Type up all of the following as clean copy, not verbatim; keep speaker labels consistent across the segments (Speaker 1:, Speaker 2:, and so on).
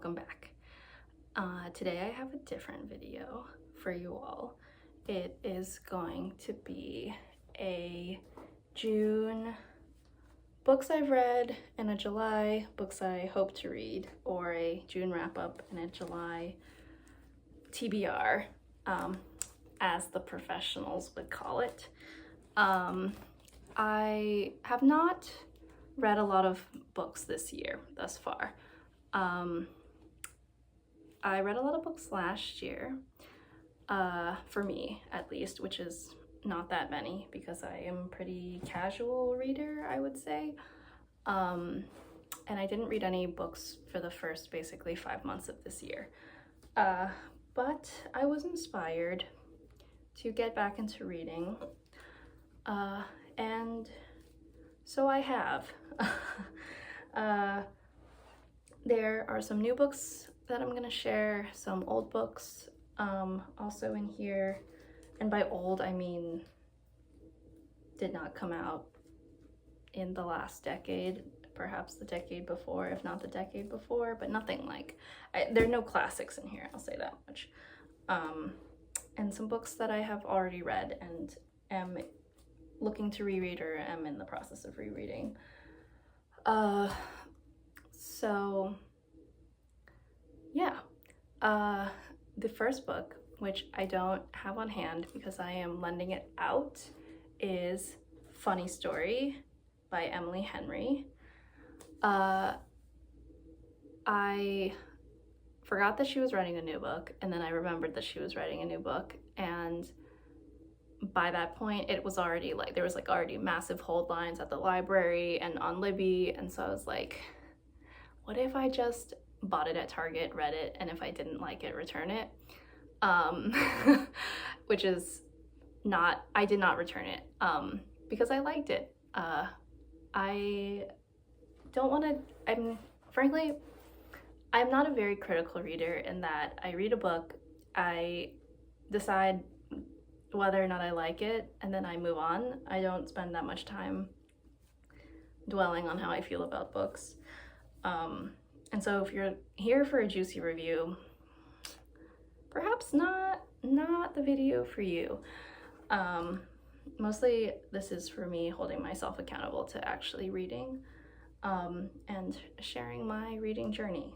Speaker 1: welcome back. Today I have a different video for you all. It is going to be a June books I've read and a July books I hope to read, or a June wrap-up and a July TBR, as the professionals would call it. I have not read a lot of books this year thus far. I read a lot of books last year, for me at least, which is not that many because I am a pretty casual reader, I would say. And I didn't read any books for the first basically 5 months of this year. But I was inspired to get back into reading, and so I have. There are some new books that I'm gonna share, some old books also in here, and by old I mean did not come out in the last decade, perhaps the decade before, if not the decade before, but nothing like, there are no classics in here, I'll say that much. And some books that I have already read and am looking to reread or am in the process of rereading. So yeah, the first book, which I don't have on hand because I am lending it out, is Funny Story by Emily Henry. I forgot that she was writing a new book, and then I remembered that she was writing a new book, and by that point it was already like, there was like already massive hold lines at the library and on Libby, and so I was like, what if I just bought it at Target, read it, and if I didn't like it, return it? Which is not, I did not return it because I liked it. I don't want to, frankly, I'm not a very critical reader in that I read a book, I decide whether or not I like it, and then I move on. I don't spend that much time dwelling on how I feel about books. And so if you're here for a juicy review, perhaps not the video for you. Mostly this is for me holding myself accountable to actually reading and sharing my reading journey.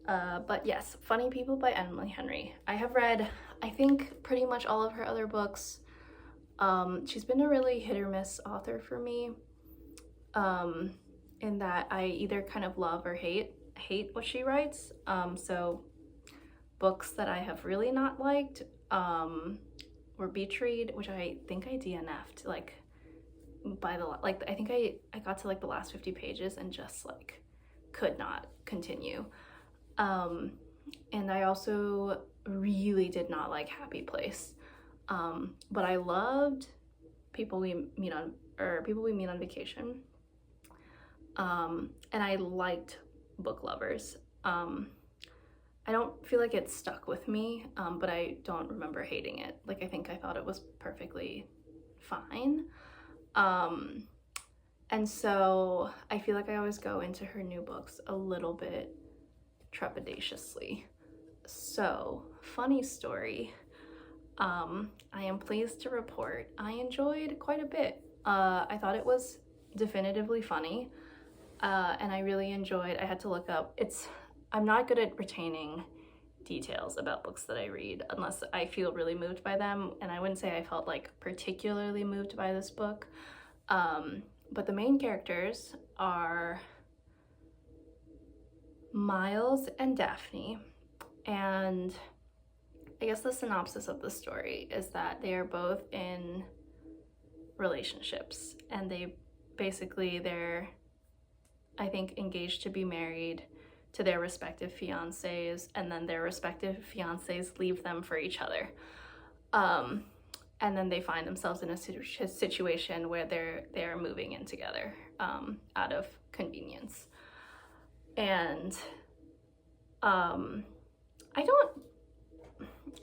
Speaker 1: But yes, Funny People by Emily Henry. I have read, I think, pretty much all of her other books. She's been a really hit or miss author for me, in that I either kind of love or hate what she writes. So books that I have really not liked were Beach Read, which I think I DNF'd like by the, like, I think I got to like the last 50 pages and just like could not continue. And I also really did not like Happy Place, but I loved People We Meet on Vacation, and I liked Book Lovers. I don't feel like it stuck with me, but I don't remember hating it. Like, I think I thought it was perfectly fine. And so I feel like I always go into her new books a little bit trepidatiously. So, Funny Story, I am pleased to report I enjoyed quite a bit. I thought it was definitively funny, and I really enjoyed, I had to look up, I'm not good at retaining details about books that I read unless I feel really moved by them, and I wouldn't say I felt like particularly moved by this book. But the main characters are Miles and Daphne, and I guess the synopsis of the story is that they are both in relationships, and they're, I think, engaged to be married to their respective fiancés, and then their respective fiancés leave them for each other. And then they find themselves in a situation where they're moving in together out of convenience. And I'm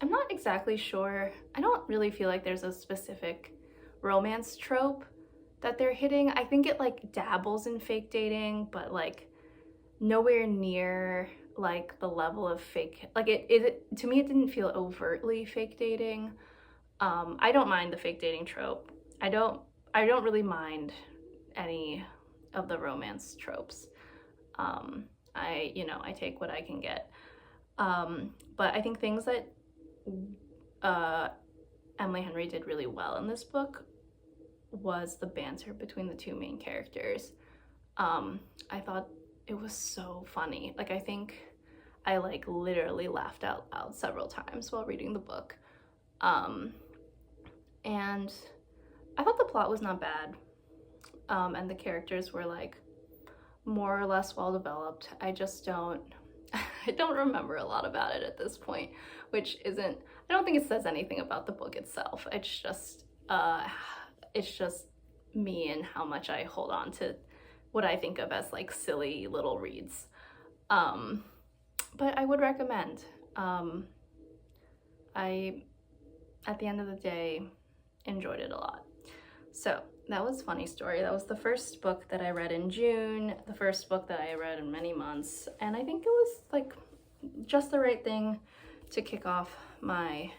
Speaker 1: not exactly sure, I don't really feel like there's a specific romance trope that they're hitting. I think it like dabbles in fake dating, but like nowhere near like the level of fake, like it to me it didn't feel overtly fake dating. I don't mind the fake dating trope. I don't really mind any of the romance tropes. I take what I can get. But I think things that Emily Henry did really well in this book was the banter between the two main characters. I thought it was so funny. Like, I think I like literally laughed out loud several times while reading the book. And I thought the plot was not bad. And the characters were like more or less well developed. I just don't I don't remember a lot about it at this point, which isn't, I don't think it says anything about the book itself. It's just me and how much I hold on to what I think of as like silly little reads. But I would recommend. I, at the end of the day, enjoyed it a lot. So that was Funny Story. That was the first book that I read in June, the first book that I read in many months, and I think it was like just the right thing to kick off my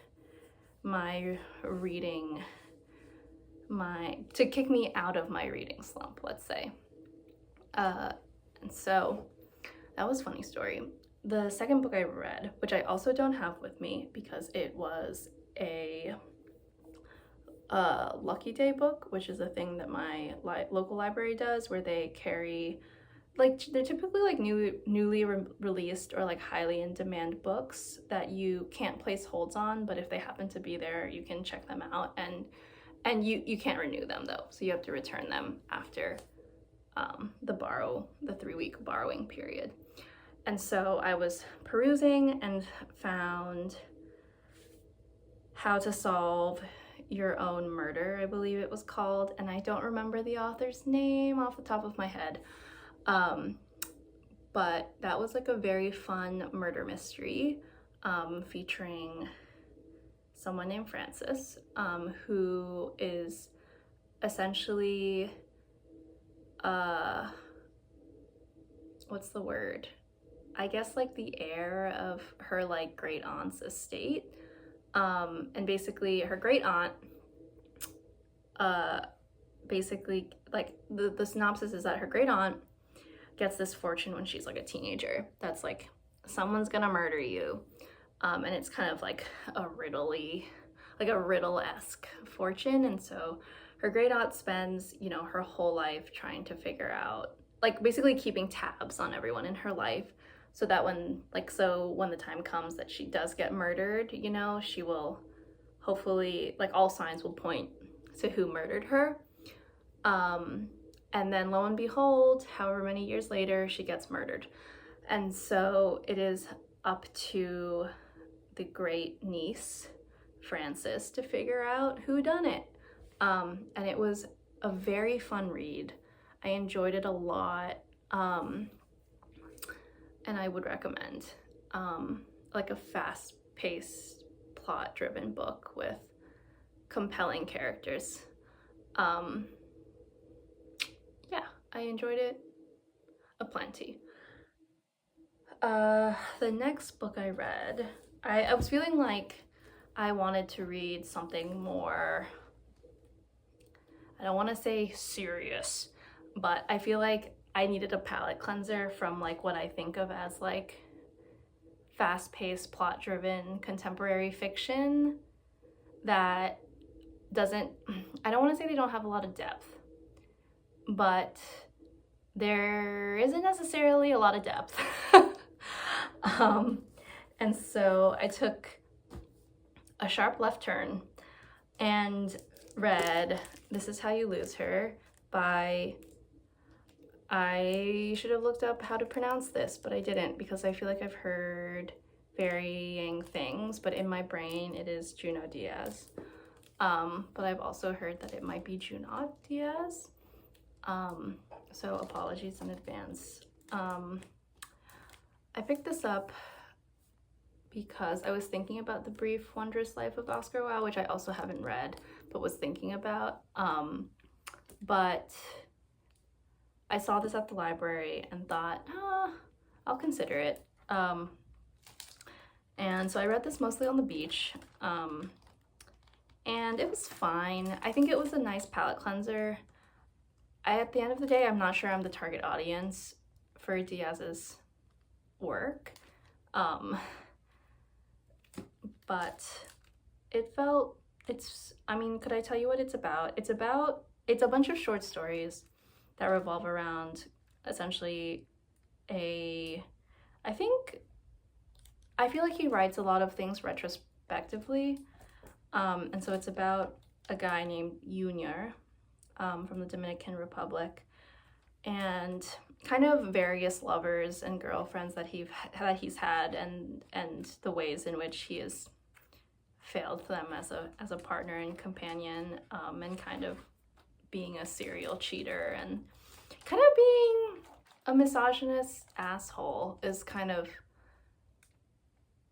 Speaker 1: reading, to kick me out of my reading slump, let's say. And so that was Funny Story. The second book I read, which I also don't have with me because it was a Lucky Day book, which is a thing that my local library does, where they carry, like, they're typically like newly released or like highly in demand books that you can't place holds on, but if they happen to be there, you can check them out, and you can't renew them though, so you have to return them after the 3-week borrowing period. And so I was perusing and found How to Solve Your Own Murder, I believe it was called, and I don't remember the author's name off the top of my head. But that was like a very fun murder mystery featuring someone named Francis, who is essentially, what's the word? I guess like the heir of her like great aunt's estate. And basically her great aunt, basically like the synopsis is that her great aunt gets this fortune when she's like a teenager that's like, someone's gonna murder you. And it's kind of like a riddle-esque fortune. And so her great aunt spends, her whole life trying to figure out, like basically keeping tabs on everyone in her life, so that when the time comes that she does get murdered, she will hopefully, like, all signs will point to who murdered her. And then lo and behold, however many years later, she gets murdered. And so it is up to the great niece, Frances, to figure out who done it. And it was a very fun read. I enjoyed it a lot. And I would recommend, like a fast-paced, plot-driven book with compelling characters. Yeah, I enjoyed it aplenty. The next book I read, I was feeling like I wanted to read something more, I don't want to say serious, but I feel like I needed a palate cleanser from like what I think of as like fast-paced, plot-driven contemporary fiction that doesn't, I don't want to say they don't have a lot of depth, but there isn't necessarily a lot of depth. And so I took a sharp left turn and read This Is How You Lose Her by, I should have looked up how to pronounce this, but I didn't because I feel like I've heard varying things, but in my brain it is Junot Díaz. But I've also heard that it might be Junot Díaz. So apologies in advance. I picked this up because I was thinking about The Brief Wondrous Life of Oscar Wilde, which I also haven't read, but was thinking about. But I saw this at the library and thought, I'll consider it. And so I read this mostly on the beach, and it was fine. I think it was a nice palate cleanser. At the end of the day, I'm not sure I'm the target audience for Díaz's work, but could I tell you what it's about? It's a bunch of short stories that revolve around essentially I feel like he writes a lot of things retrospectively, and so it's about a guy named Junior from the Dominican Republic, and kind of various lovers and girlfriends that he's had, and the ways in which he has failed them as a partner and companion, and kind of being a serial cheater and kind of being a misogynist asshole is kind of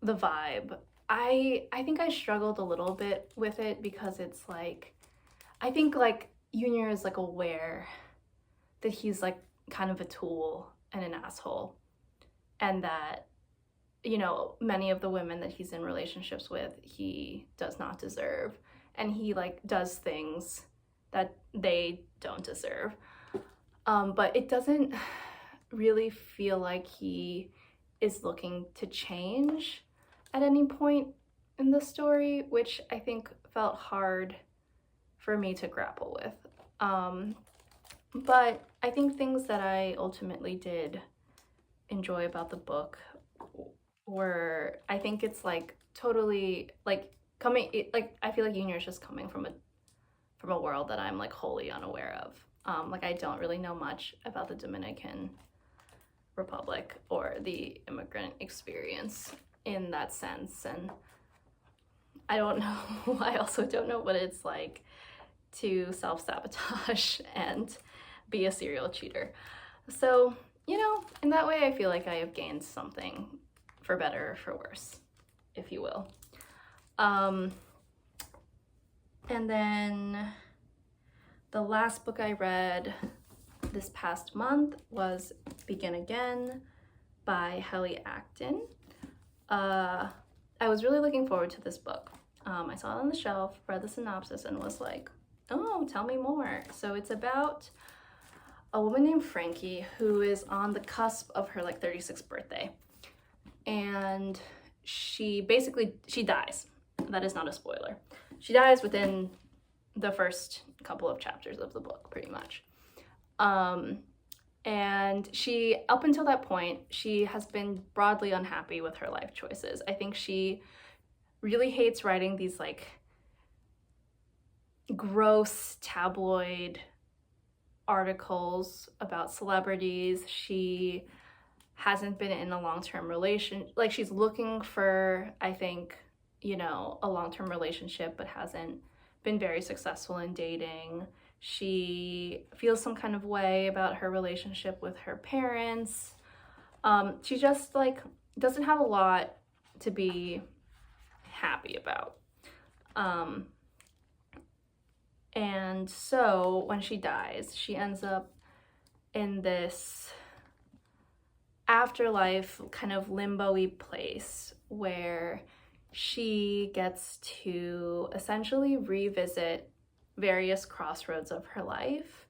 Speaker 1: the vibe. I think I struggled a little bit with it because it's like, I think like Junior is like aware that he's like kind of a tool and an asshole, and that, you know, many of the women that he's in relationships with he does not deserve, and he like does things that they don't deserve, but it doesn't really feel like he is looking to change at any point in the story, which I think felt hard for me to grapple with. But I think things that I ultimately did enjoy about the book were, I think it's like totally like I feel like Junior is just coming from a world that I'm like wholly unaware of. Like I don't really know much about the Dominican Republic or the immigrant experience in that sense, and I don't know, I also don't know what it's like to self-sabotage and be a serial cheater. So, you know, in that way I feel like I have gained something, for better or for worse, if you will. And then the last book I read this past month was Begin Again by Helly Acton. I was really looking forward to this book. I saw it on the shelf, read the synopsis, and was like, oh, tell me more. So it's about a woman named Frankie who is on the cusp of her like 36th birthday. And she dies. That is not a spoiler. She dies within the first couple of chapters of the book, pretty much. And she, up until that point, she has been broadly unhappy with her life choices. I think she really hates writing these like gross tabloid articles about celebrities. She hasn't been in a long-term like she's looking for, I think, you know, a long-term relationship, but hasn't been very successful in dating. She feels some kind of way about her relationship with her parents. She just like doesn't have a lot to be happy about. And so when she dies, she ends up in this afterlife kind of limbo-y place where she gets to essentially revisit various crossroads of her life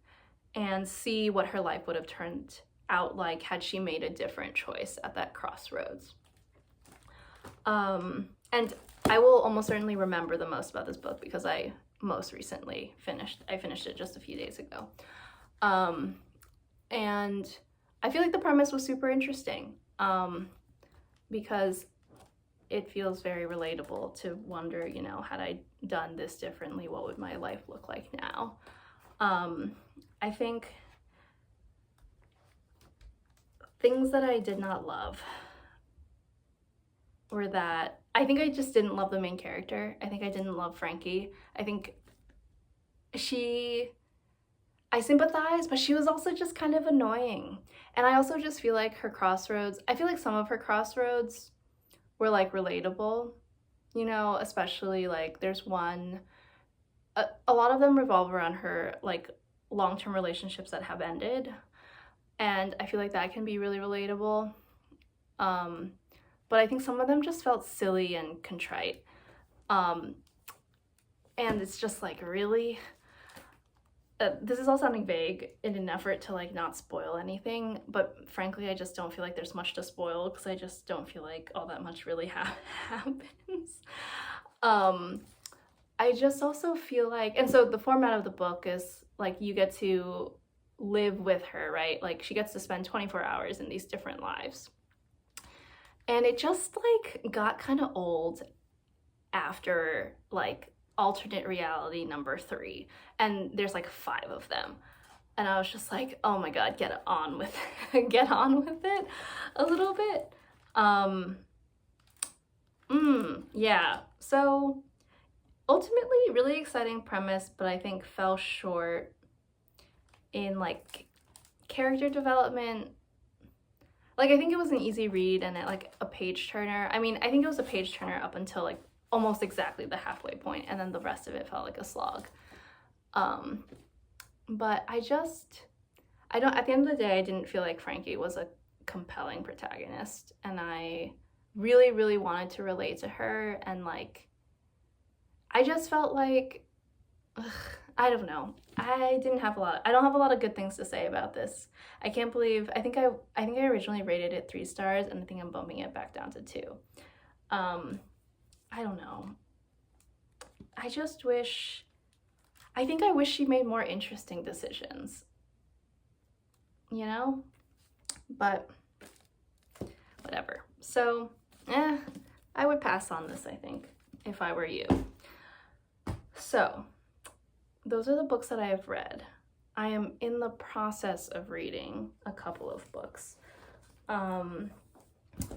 Speaker 1: and see what her life would have turned out like had she made a different choice at that crossroads. And I will almost certainly remember the most about this book because I finished it just a few days ago. And I feel like the premise was super interesting, because it feels very relatable to wonder, you know, had I done this differently, what would my life look like now? I think things that I did not love were that I think I just didn't love the main character. I think I didn't love Frankie. I think I sympathized, but she was also just kind of annoying. And I also just feel like I feel like some of her crossroads were like relatable, you know, especially like there's one, a lot of them revolve around her like long-term relationships that have ended. And I feel like that can be really relatable. But I think some of them just felt silly and contrite. And it's just like, really? This is all sounding vague in an effort to like not spoil anything, but frankly I just don't feel like there's much to spoil because I just don't feel like all that much really happens. I just also feel like, and so the format of the book is like you get to live with her, right? Like she gets to spend 24 hours in these different lives. And it just like got kind of old after like alternate reality number 3, and there's like 5 of them, and I was just like, oh my god, get on with it. Get on with it a little bit. Yeah, so ultimately really exciting premise, but I think fell short in like character development. Like I think it was an easy read and like a page turner. I mean, I think it was a page turner up until like almost exactly the halfway point, and then the rest of it felt like a slog. But at the end of the day, I didn't feel like Frankie was a compelling protagonist, and I really, really wanted to relate to her, and like, I just felt like, I don't know. I don't have a lot of good things to say about this. I can't believe, I think I originally rated it 3 stars, and I think I'm bumping it back down to 2. I don't know. I wish she made more interesting decisions, you know? But whatever. So, I would pass on this, I think, if I were you. So, those are the books that I have read. I am in the process of reading a couple of books.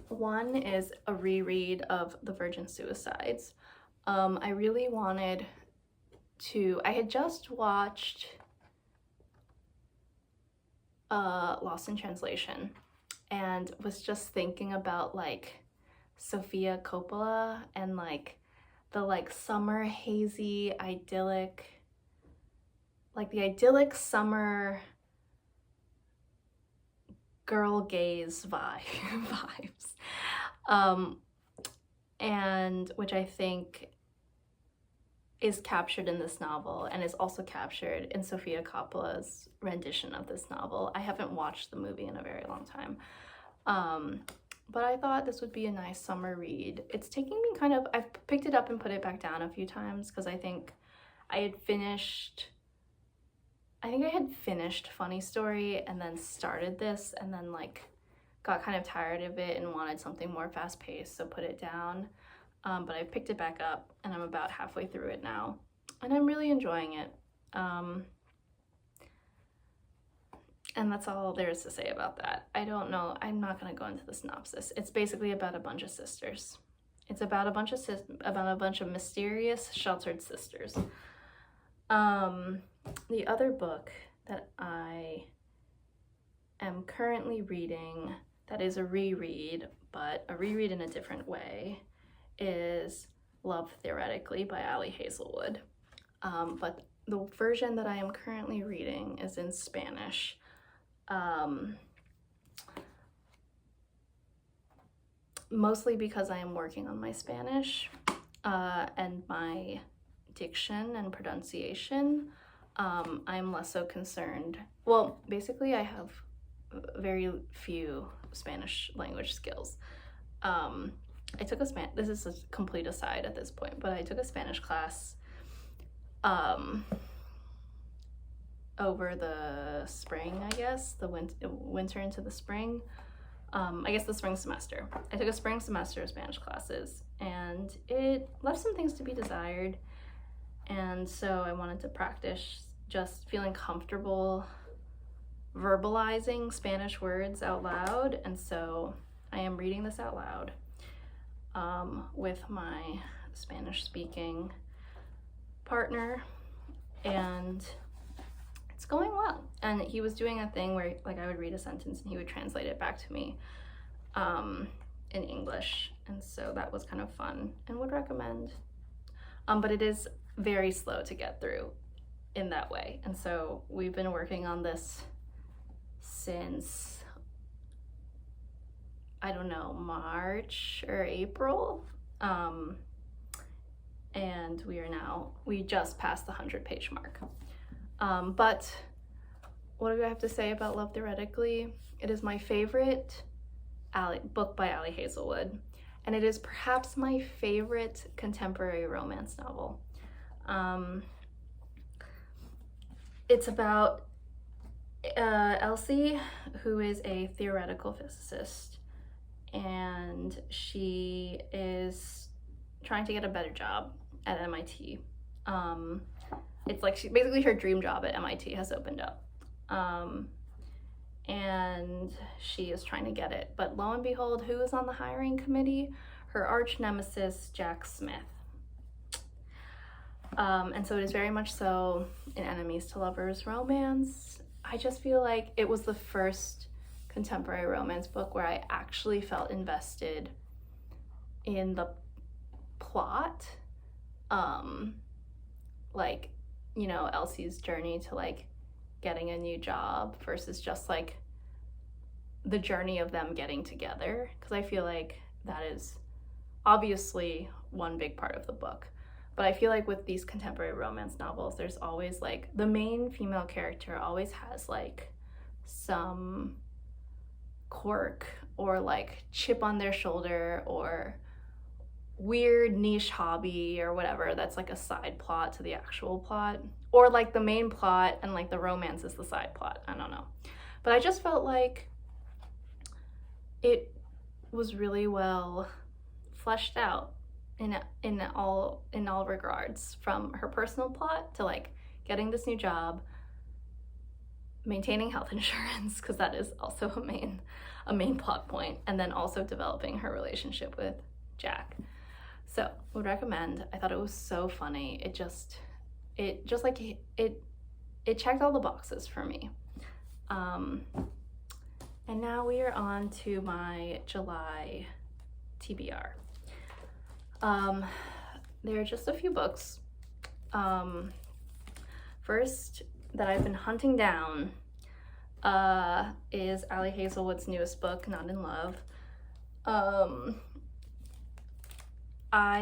Speaker 1: One is a reread of The Virgin Suicides. I really wanted to, I had just watched Lost in Translation and was just thinking about like Sofia Coppola and like the like summer hazy idyllic, like the idyllic summer girl gaze vibes, and which I think is captured in this novel and is also captured in Sofia Coppola's rendition of this novel. I haven't watched the movie in a very long time, but I thought this would be a nice summer read. It's taking me I've picked it up and put it back down a few times because I think I had finished Funny Story and then started this and then like got kind of tired of it and wanted something more fast-paced, so put it down. But I picked it back up and I'm about halfway through it now and I'm really enjoying it. And that's all there is to say about that. I don't know, I'm not gonna go into the synopsis. It's basically about a bunch of sisters. It's about a bunch of mysterious sheltered sisters. The other book that I am currently reading that is a reread, but a reread in a different way, is Love Theoretically by Hazelwood. But the version that I am currently reading is in Spanish. Mostly because I am working on my Spanish and my diction and pronunciation. I'm less so concerned. Well, basically I have very few Spanish language skills. This is a complete aside at this point, but I took a Spanish class over the spring, I guess, the winter into the spring. I guess the spring semester. I took a spring semester of Spanish classes and it left some things to be desired. And so I wanted to practice just feeling comfortable verbalizing Spanish words out loud. And so I am reading this out loud with my Spanish speaking partner, and it's going well. And he was doing a thing where like I would read a sentence and he would translate it back to me in English. And so that was kind of fun and would recommend. But it is very slow to get through in that way. And so we've been working on this since I don't know, March or April. And we just passed the 100-page mark. But what do I have to say about Love Theoretically? It is my favorite book by Ali Hazelwood, and it is perhaps my favorite contemporary romance novel. It's about Elsie, who is a theoretical physicist, and she is trying to get a better job at MIT. It's like basically her dream job at MIT has opened up. And she is trying to get it. But lo and behold, who is on the hiring committee? Her arch nemesis, Jack Smith. And so it is very much so an enemies to lovers romance. I just feel like it was the first contemporary romance book where I actually felt invested in the plot. Like, you know, Elsie's journey to like getting a new job versus just like the journey of them getting together, because I feel like that is obviously one big part of the book. But I feel like with these contemporary romance novels, there's always like the main female character always has like some quirk or like chip on their shoulder or weird niche hobby or whatever that's like a side plot to the actual plot, or like the main plot and like the romance is the side plot. I don't know, but I just felt like it was really well fleshed out in all regards, from her personal plot to like getting this new job, maintaining health insurance, because that is also a main plot point, and then also developing her relationship with Jack. So would recommend. I thought it was so funny. It just like it checked all the boxes for me. And now we are on to my July TBR. There are just a few books. First that I've been hunting down is Ali Hazelwood's newest book, Not in Love. I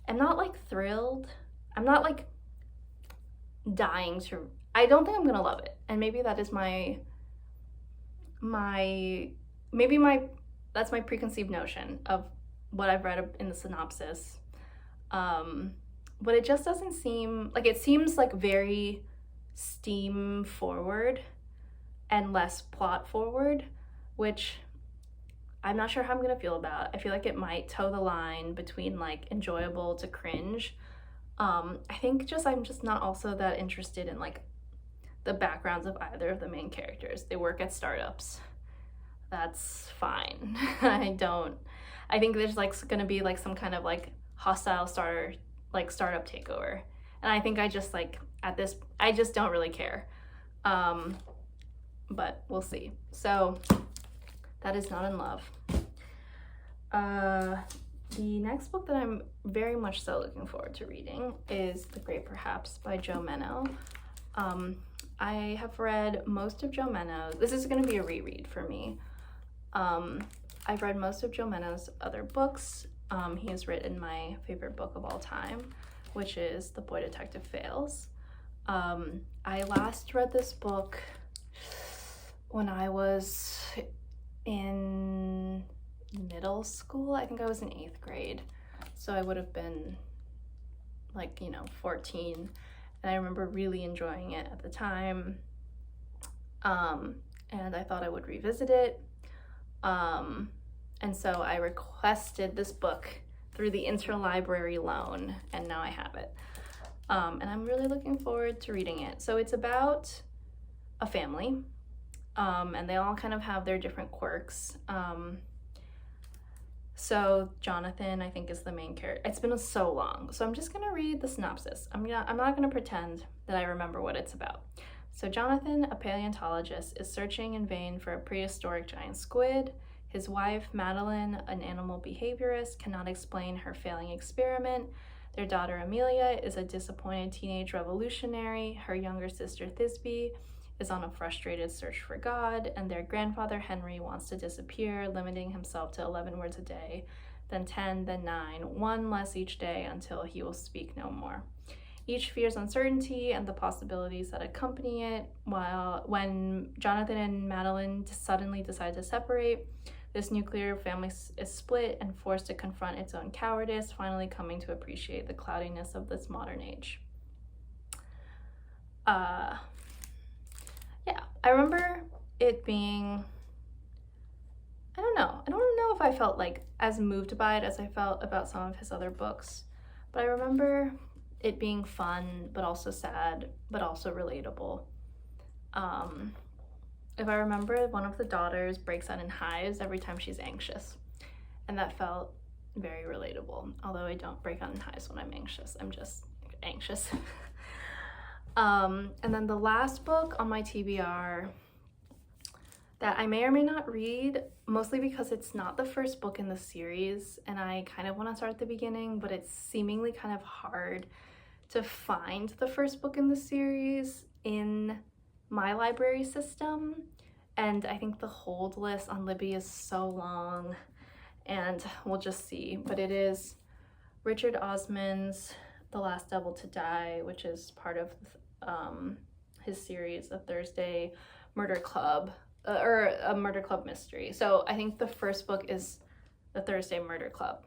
Speaker 1: am not like thrilled. I'm not like dying to. I don't think I'm gonna love it, and maybe that is that's my preconceived notion of what I've read in the synopsis. But it just doesn't seem like, it seems like very steam forward and less plot forward, which I'm not sure how I'm gonna feel about. I feel like it might toe the line between like enjoyable to cringe. I think I'm just not also that interested in like the backgrounds of either of the main characters. They work at startups. That's fine. I think there's like gonna be like some kind of like hostile startup takeover. And I think I just don't really care. But we'll see. So that is Not in Love. The next book that I'm very much so looking forward to reading is The Great Perhaps by Jo Meno. I have read most of Jo Meno's. This is going to be a reread for me. I've read most of Jo Meno's other books. He has written my favorite book of all time, which is The Boy Detective Fails. I last read this book when I was in middle school. I think I was in 8th grade. So I would have been 14. And I remember really enjoying it at the time. And I thought I would revisit it. And so I requested this book through the interlibrary loan, and now I have it. And I'm really looking forward to reading it. So it's about a family, and they all kind of have their different quirks. So Jonathan, I think, is the main character. It's been so long, so I'm just gonna read the synopsis. I'm not gonna pretend that I remember what it's about. So Jonathan, a paleontologist, is searching in vain for a prehistoric giant squid. His wife, Madeline, an animal behaviorist, cannot explain her failing experiment. Their daughter, Amelia, is a disappointed teenage revolutionary. Her younger sister, Thisbe, is on a frustrated search for God, and their grandfather Henry wants to disappear, limiting himself to 11 words a day, then 10, then 9, one less each day until he will speak no more. Each fears uncertainty and the possibilities that accompany it. When Jonathan and Madeline suddenly decide to separate, this nuclear family is split and forced to confront its own cowardice, finally coming to appreciate the cloudiness of this modern age. Yeah, I remember it being, I don't know if I felt like as moved by it as I felt about some of his other books, but I remember it being fun, but also sad, but also relatable. If I remember, one of the daughters breaks out in hives every time she's anxious, and that felt very relatable, although I don't break out in hives when I'm anxious. I'm just anxious. And then the last book on my TBR that I may or may not read, mostly because it's not the first book in the series, and I kind of want to start at the beginning, but it's seemingly kind of hard to find the first book in the series in my library system, and I think the hold list on Libby is so long, and we'll just see. But it is Richard Osman's The Last Devil to Die, which is part of his series, A Thursday Murder Club, or a Murder Club mystery. So I think the first book is The Thursday Murder Club,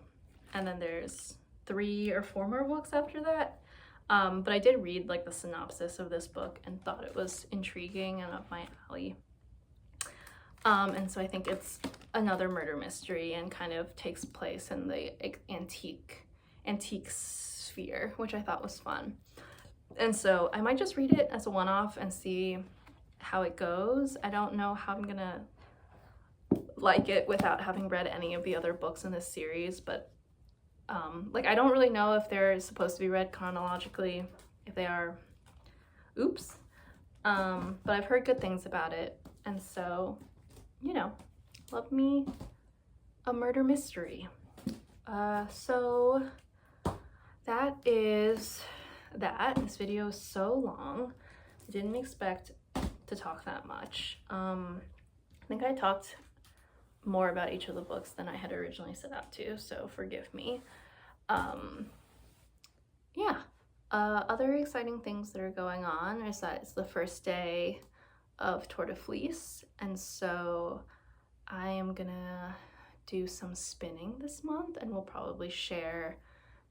Speaker 1: and then there's 3 or 4 more books after that. But I did read like the synopsis of this book and thought it was intriguing and up my alley. And so I think it's another murder mystery and kind of takes place in the antique sphere, which I thought was fun. And so I might just read it as a one-off and see how it goes. I don't know how I'm gonna like it without having read any of the other books in this series, but like I don't really know if they're supposed to be read chronologically. If they are, oops. But I've heard good things about it, and so, you know, love me a murder mystery. So that is that. This video is so long. I didn't expect to talk that much. I think I talked more about each of the books than I had originally set out to, so forgive me. Yeah, other exciting things that are going on is that it's the first day of Tour de Fleece, and so I am gonna do some spinning this month, and we'll probably share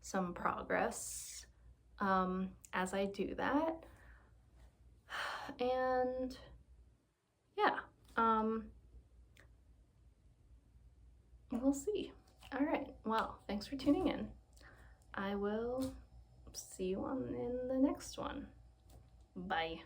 Speaker 1: some progress as I do that. And yeah, we'll see. All right, well, thanks for tuning in. I will see you in the next one. Bye.